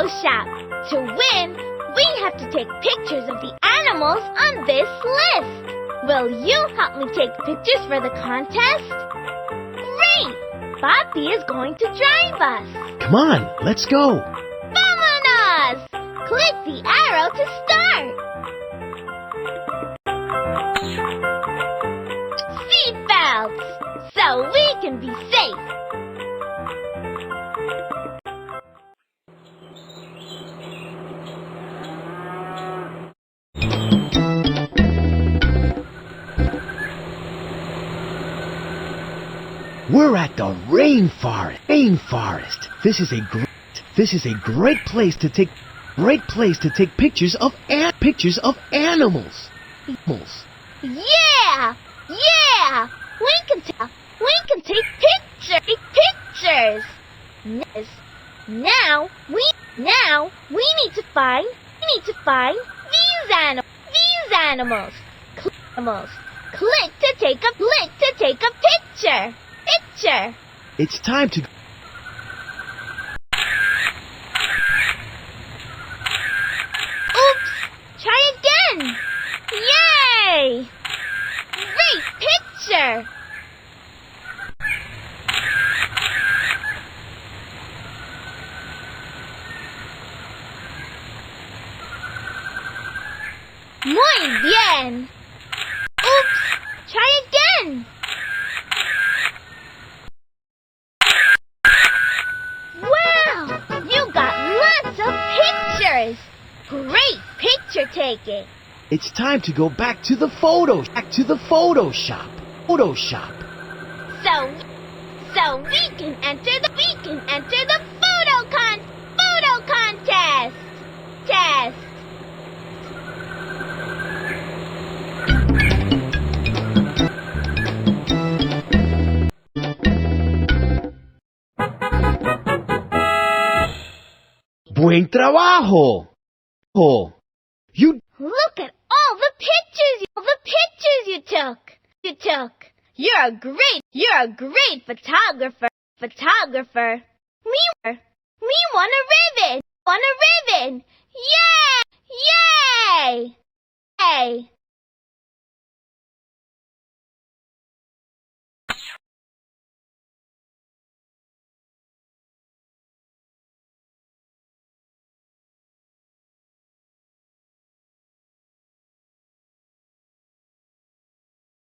photo shop. To win, we have to take pictures of the animals on this list. Will you help me take pictures for the contest? Great! Papy is going to drive us. Come on, let's go. Vámonos! Click the arrow to start. Seatbelts, so we can be safe. We're at the rainforest. This is a great place to take pictures of animals. Yeah! We can take pictures. Now we need to find these animals. Click to take a picture. It's time to... Oops! Try again! Yay! Great picture! Muy bien! Oops! Try again! Wow! You got lots of pictures! Great picture taking! It's time to go back to the photo shop. So we can enter the photo contest. Buen trabajo. You Look at all the pictures you took. You're a great photographer. We won a ribbon. Yay!